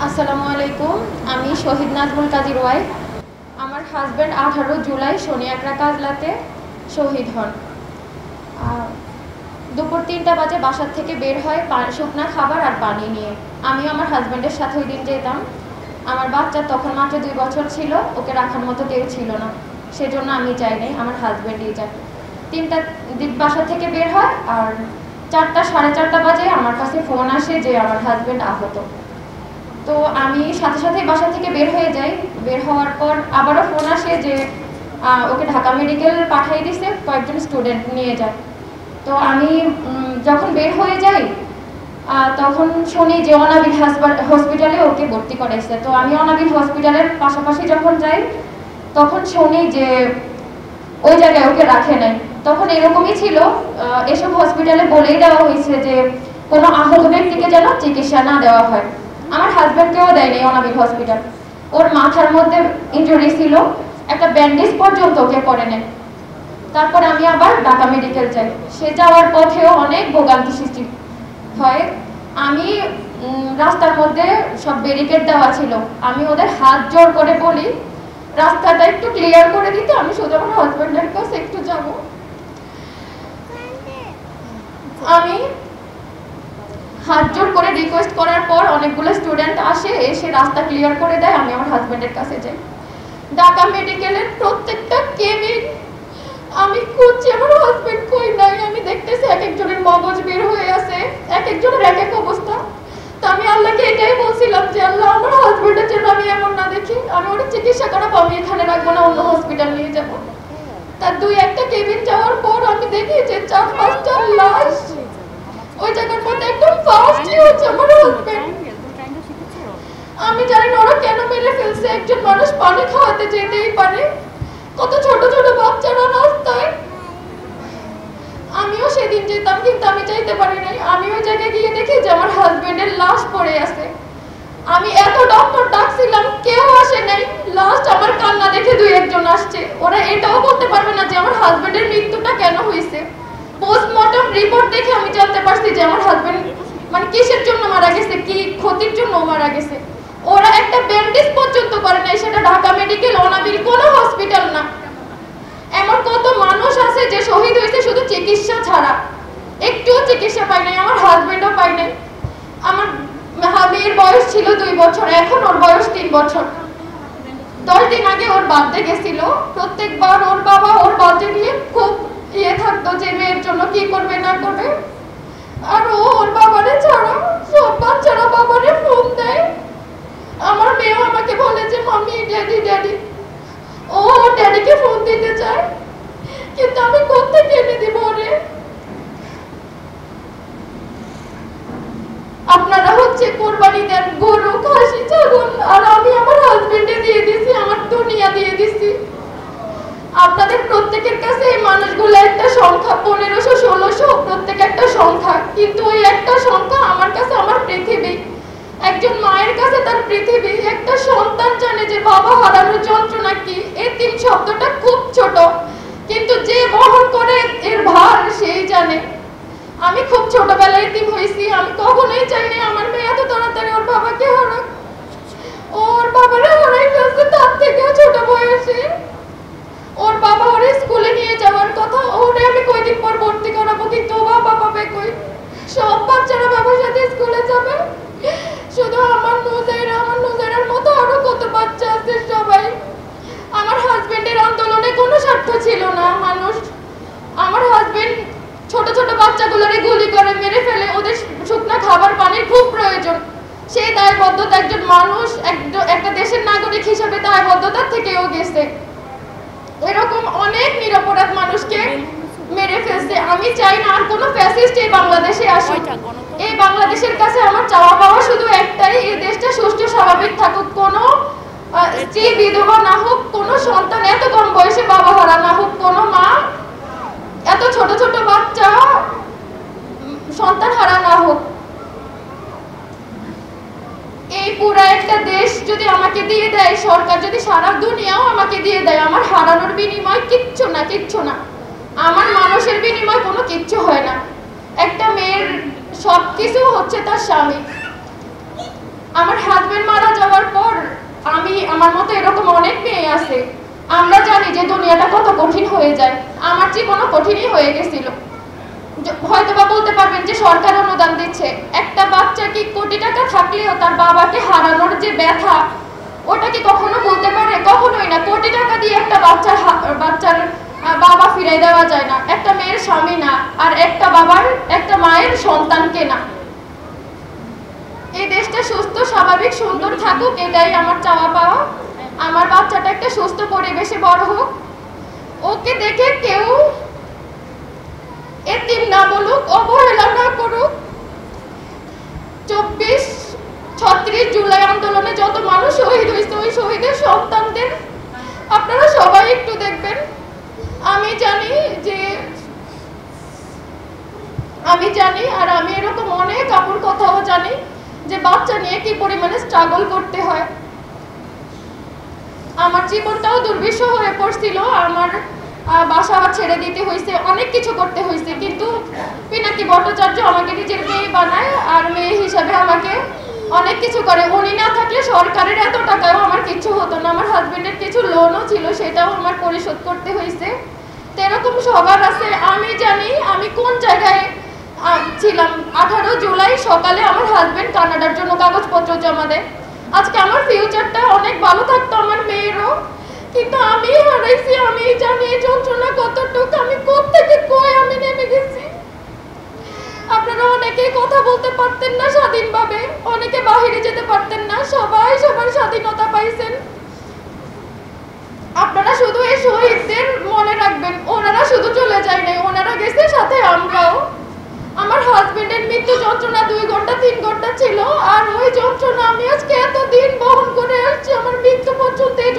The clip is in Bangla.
আসসালামু আলাইকুম। আমি শহীদ নাজমুল কাজীর ওয়াইফ। আমার হাজব্যান্ড 18 জুলাই শনিয়াকড়া কাজলাতে শহীদ হন। দুপুর 3টা বাজে বাসার থেকে বের হয় শুকনা খাবার আর পানি নিয়ে। আমি আমার হাজব্যান্ডের সাথে ওই দিন যেতাম। আমার বাচ্চা তখন মাত্র 2 বছর ছিল, ওকে রাখার মতো কেউ ছিল না, সেজন্য আমি যাই নাই, আমার হাজব্যান্ডই যায়। 3টা বাসা থেকে বের হয় আর 4টা সাড়ে 4টা বাজে আমার কাছে ফোন আসে যে আমার হাজব্যান্ড আহত। তো আমি সাথে সাথে বাসা থেকে বের হয়ে যাই। বের হওয়ার পর আবারও ফোন আসে যে ওকে ঢাকা মেডিকেল পাঠিয়ে দিছে, কয়েকজন স্টুডেন্ট নিয়ে যায়। তো আমি যখন বের হয়ে যাই তখন শুনি যে অনাবিল হসপিটালে ওকে ভর্তি করাইছে। তো আমি অনাবিল হসপিটালের পাশাপাশি যখন যাই তখন শুনি যে ওই জায়গায় ওকে রাখে নাই। তখন এরকমই ছিল, এসব হসপিটালে বলেই দেওয়া হয়েছে যে কোনো আহত ব্যক্তিকে যেন চিকিৎসা না দেওয়া হয়। আমার হাজব্যান্ডকেও দেয়নি অনাবিল হসপিটাল। ওর মাথার মধ্যে ইনজুরি ছিল, একটা ব্যান্ডেজ পর্যন্ত ওকে করে নেয়। তারপর আমি আবার ঢাকা মেডিকেল যাই। সে যাওয়ার পথেও অনেক ভোগান্তি সৃষ্টি হয়। আমি রাস্তার মধ্যে সব ব্যারিকেড দেওয়া ছিল, আমি ওদের হাত জোর করে বলি রাস্তাটা একটু ক্লিয়ার করে দিতে, আমি শুধু আমার হাজব্যান্ডের কাছে একটু যাব। আমি হাত জোর করে রিকোয়েস্ট করার পর অনেকগুলো স্টুডেন্ট আসে, এসে রাস্তা ক্লিয়ার করে দেয়। আমি আমার হাজব্যান্ডের কাছে যাই। ঢাকা মেডিকেলের প্রত্যেকটা কেবিন আমি খুঁজছি, আমার হাজব্যান্ড কই নাই। আমি দেখতেছি এক একজনের মগজ বের হয়ে আছে, এক একজনের এক এক অবস্থা। তো আমি আল্লাহকে এটাই বলছিলাম যে আল্লাহ, আমার হাজব্যান্ডের জন্য আমি এমন না দেখি, আমি ওটা চিকিৎসা করাবো, আমি এখানে রাখবো না, অন্য হসপিটাল নিয়ে যাবো। তার 2-1টা কেবিন যাওয়ার পর আমি দেখি যে 4-5টা লাশ ওই জায়গার মধ্যে একদম ফাস্টই হচ্ছে আমার হাজব্যান্ড। আমি জানি না ওরা কেন মেরে ফেলছে। একজন মানুষ পানি খাওয়াতে যেতেই পারে, কত ছোট ছোট বাচ্চারা রাস্তায়। আমিও সেদিন যেতাম, কিন্তু আমি চাইতে পারি নাই। আমি ওই জায়গায় গিয়ে দেখি যে আমার হাজব্যান্ডের লাশ পড়ে আছে। আমি এত ডক্টর ডাকছিলাম, কেউ আসে নাই। লাস্ট আমার কান্না দেখে 2-1জন আসছে। ওরা এটাও বলতে পারবে না যে আমার হাজব্যান্ডের মৃত্যুটা কেন হয়েছে। পোস্টমর্টম রিপোর্ট দেখে আমি জানতে পারছি যে আমার হাজব্যান্ড মানে কিসের জন্য মারা গেছে, কি ক্ষতির জন্য মারা গেছে। ওরা একটা ব্যান্ডেজ পর্যন্ত করে নাই, সেটা ঢাকা মেডিকেল, অনাবিল কোনো হসপিটাল না। এমন কত মানুষ আছে যে শহীদ হয়েছে শুধু চিকিৎসা ছাড়া, একটুও চিকিৎসা পায় নাই। আমার হাজব্যান্ডও পায় নাই। আমার মেয়ের বয়স ছিল 2 বছর, এখন ওর বয়স 3 বছর। 10 দিন আগে ওর বার্থডে গেছিল। প্রত্যেকবার ওর বাবা ওর বার্থডে নিয়ে খুব থাকতো যে মেয়ের জন্য কি করবে না করবে। আর ও ওর বাবারে ছাড়া সব বাচ্চারা বাবারে ফোন দেয়। আমার মেয়েও আমাকে বলে যে মাম্মি ড্যাডি ড্যাডি, ও ড্যাডিকে ফোন দিতে চায়, কিন্তু আমি কোত্থেকে এনে দিব ওরে। আপনারা হচ্ছে কোরবানি দেন গরু, খাসি, ছাগল, আর আমি আমার হাজবেন্ডে দিয়ে দিছি, আমার দুনিয়া দিয়ে দিছি। আপনাদের প্রত্যেকের কাছে এই মানুষগুলো একটা সংখ্যা, 1500-1600, প্রত্যেক একটা সংখ্যা, কিন্তু ওই একটা সংখ্যা আমার কাছে আমার পৃথিবী। একজন মায়ের কাছে তার পৃথিবী। একটা সন্তান জানে যে বাবা হারানোর যন্ত্রণা কি। এতিম শব্দটা খুব ছোট, কিন্তু যে বহন করে এর ভার সেই জানে। আমি খুব ছোটবেলায় এতিম হয়েছি। আমি কখনোই চাইনি আমার মেয়ে এত তাড়াতাড়ি ওর বাবাকে হারাক। ওর বাবারে হারাই ফেলছে তার থেকেও ছোট বয়সে। ওর বাবা ওরে স্কুলে নিয়ে যাওয়ার কথা, ওরে আমি কয়দিন পর ভর্তি করাবো, কিন্তু ও বাবা পাবে কই। সব বাচ্চারা বাবার সাথে স্কুলে যাবে, শুধু আমার নুজাইরার মতো আরো কত বাচ্চা আছে। সবাই আমার হাজবেন্ডের আন্দোলনে কোনো স্বার্থ ছিল না। আমার হাজবেন্ড ছোট ছোট বাচ্চাগুলোরে গুলি করে মেরে ফেলে, ওদের শুকনো খাবার পানির খুব প্রয়োজন। সেই দায়বদ্ধতা একজন মানুষ, একটা দেশের নাগরিক হিসেবে দায়বদ্ধতার থেকেও গেছে। এরকম অনেক নিরপরাধ মানুষকে মেরে ফেলছে। আমি চাই না আর কোনো ফ্যাসিস্ট এই বাংলাদেশে আসুক। এই বাংলাদেশের কাছে আমার চাওয়া পাওয়া শুধু একটাই, এই দেশটা সুষ্ঠু স্বাভাবিক থাকুক। কোনো স্ত্রী বিধবা না হোক, কোনো সন্তান এত কম বয়সে বাবা হারা না হোক, কোনো মা এত ছোট ছোট বাচ্চা সন্তান হারা না হোক। এই পুরা একটা দেশ যদি আমাকে দিয়ে দেয়, সরকার যদি সারা দুনিয়াও আমাকে দিয়ে দেয়, আমার হারানোর বিনিময় কিচ্ছু না, কিচ্ছু না। আমার মানুষের বিনিময় কোনো কিচ্ছু হয় না। একটা মেয়ের সবকিছু হচ্ছে তার স্বামী। আমার হাজবেন্ড হাজবেন্ড মারা যাওয়ার পর আমার মতো এরকম অনেক মেয়ে আছে, আমরা জানি যে দুনিয়াটা কত কঠিন হয়ে যায়। আমার জীবনও কঠিনই হয়ে গেছিল। হয়তোবা বলতে পারবেন যে সরকার অনুদান দিচ্ছে, একটা বাচ্চা কি কোটি টাকা থাকলেও তার বাবাকে হারানোর যে ব্যথা, ওটা কি কখনো বলতে পারে? কখনোই না। কোটি টাকা দিয়ে একটা বাচ্চার বাবা ফিরাই দেওয়া যায় না, একটা মেয়ের স্বামী না, আর একটা মায়ের সন্তানকে না। এই দেশটা সুস্থ, স্বাভাবিক, সুন্দর থাকুক, এটাই আমার চাওয়া পাওয়া। আমার বাচ্চাটা একটা সুস্থ পরিবেশে বড় হোক, ওকে দেখে কেউ এতিম না বলুক, অবহেলা না করুক। 36 জুলাই আন্দোলনে যত মানুষ শহীদ হয়েছে, ওই শহীদের সন্তানদের আপনারা সবাই একটু দেখবেন। আমি জানি আর আমি এরকম অনেক আপুর কথাও জানি যে বাচ্চা নিয়ে কি পরিমাণে স্ট্রাগল করতে হয়। আমার জীবনটাও দুর্বিষহ হয়ে পড়ছিল, আমার বাসা ছেড়ে দিতে হয়েছে, অনেক কিছু করতে হয়েছে, কিন্তু পিনাকি ভট্টাচার্য আমাকে নিজের মেয়ে বানায় আর মেয়ে হিসাবে আমাকে অনেক কিছু করে। উনি না থাকলে সরকারের এত টাকাও আমার কিছু হতো না। আমার হাজবেন্ডের কিছু লোনও ছিল, সেটাও আমার পরিশোধ করতে হয়েছে। তো এরকম সবার আছে। আমি জানি আমি কোন জায়গায় ছিলাম। 18 জুলাই সকালে আমার হাজবেন্ড কানাডার জন্য কাগজপত্র জমা দেয়। আজকে আমার ফিউচারটা অনেক ভালো থাকতো, আমার মেয়েরও, কিন্তু আমি হারাইছি। আমি জানি এই যন্ত্রণা কতটুকু, আমি কোত্থেকে কই আমি নেমে গেছি। আপনারা অনেকেই কথা বলতে পারতেন না স্বাধীনভাবে, অনেকে বাহিরে যেতে পারতেন না, সবাই সবার স্বাধীনতা পাইছেন। আপনারা শুধু এই শহীদদের মনে রাখবেন, ওনারা শুধু চলে যায় নাই, ওনারা গেছে সাথে আমরাও। আমার হাজবেন্ডের মৃত্যু যন্ত্রণা 2 ঘন্টা 3 ঘন্টা ছিল, আর ওই যন্ত্রণা আমি আজকে এতদিন বহন করে আসছি। আমার মৃত্যু পর্যন্ত এই